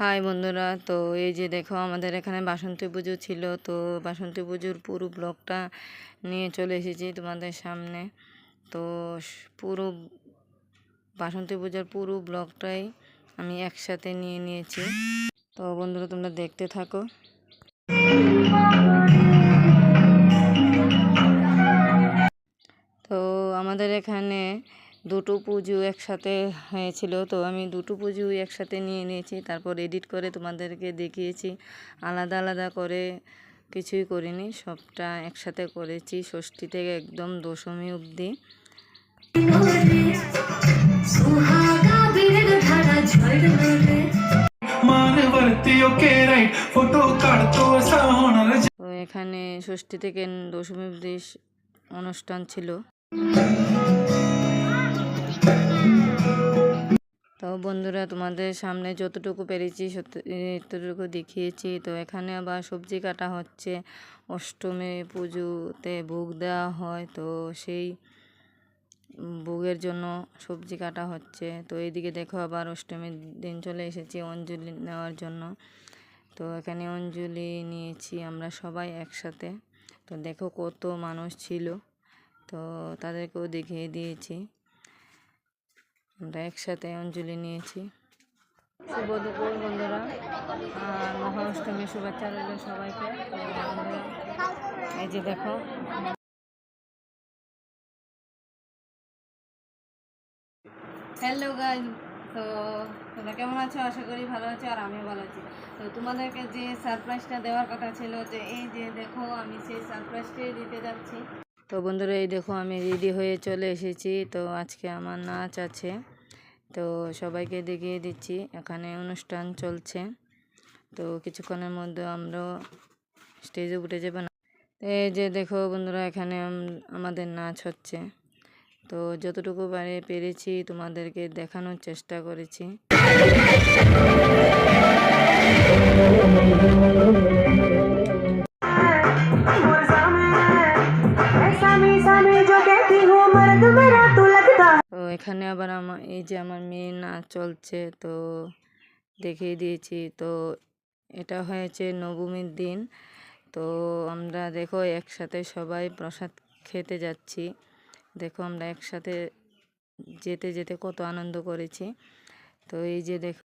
High বন্ধুরা, তো এই যে দেখো আমাদের এখানে বাসন্তী পুজো ছিল। তো বাসন্তী পুজোর পুরো ব্লগটা নিয়ে চলে এসেছি তোমাদের সামনে। তো পুরো বাসন্তী পূজার পুরো ব্লগটাই আমি একসাথে নিয়ে নিয়েছি। তো বন্ধুরা তোমরা দেখতে থাকো। তো আমাদের এখানে দুটো পুজো একসাথে হয়েছিল, তো আমি দুটো পুজো একসাথে নিয়ে নিয়েছি, তারপর এডিট করে তোমাদেরকে দেখিয়েছি। আলাদা আলাদা করে কিছুই করিনি, সবটা একসাথে করেছি ষষ্ঠী থেকে একদম দশমী অবধি। তো এখানে ষষ্ঠী থেকে দশমী অবধি অনুষ্ঠান ছিল। তো বন্ধুরা তোমাদের সামনে যতটুকু পেরেছি ততটুকু দেখিয়েছি। তো এখানে আবার সবজি কাটা হচ্ছে, অষ্টমী পুজোতে ভোগ দেওয়া হয়, তো সেই ভোগের জন্য সবজি কাটা হচ্ছে। তো এইদিকে দেখো আবার অষ্টমীর দিন চলে এসেছি অঞ্জলি নেওয়ার জন্য। তো এখানে অঞ্জলি নিয়েছি আমরা সবাই একসাথে। তো দেখো কত মানুষ ছিল, তো তাদেরকেও দেখিয়ে দিয়েছি। আমরা একসাথে অঞ্জলি নিয়েছি। শুভ দুপুর বন্ধুরা, আর মহা অষ্টমীর শুভেচ্ছা রইল সবাইকে। এই যে দেখো হ্যালো গাইজ, তো তোমরা কেমন আছো? আশা করি ভালো আছো, আর আমিও ভালো আছি। তো তোমাদেরকে যে সারপ্রাইজটা দেওয়ার কথা ছিল, যে এই যে দেখো আমি সেই সারপ্রাইজটাই দিতে যাচ্ছি। তো বন্ধুরা এই দেখো আমি রেডি হয়ে চলে এসেছি। তো আজকে আমার নাচ আছে, তো সবাইকে দেখিয়ে দিচ্ছি। এখানে অনুষ্ঠান চলছে, তো কিছুক্ষণের মধ্যে আমরাও স্টেজে উঠে যাবো না। এই যে দেখো বন্ধুরা এখানে আমাদের নাচ হচ্ছে। তো যতটুকু পেরেছি তোমাদেরকে দেখানোর চেষ্টা করেছি। তো এখানে আবার এই যে আমার মেয়ের নাচ চলছে, তো দেখিয়ে দিয়েছি। তো এটা হয়েছে নবমীর দিন। তো আমরা দেখো একসাথে সবাই প্রসাদ খেতে যাচ্ছি। দেখো আমরা একসাথে যেতে যেতে কত আনন্দ করেছি। তো এই যে দেখো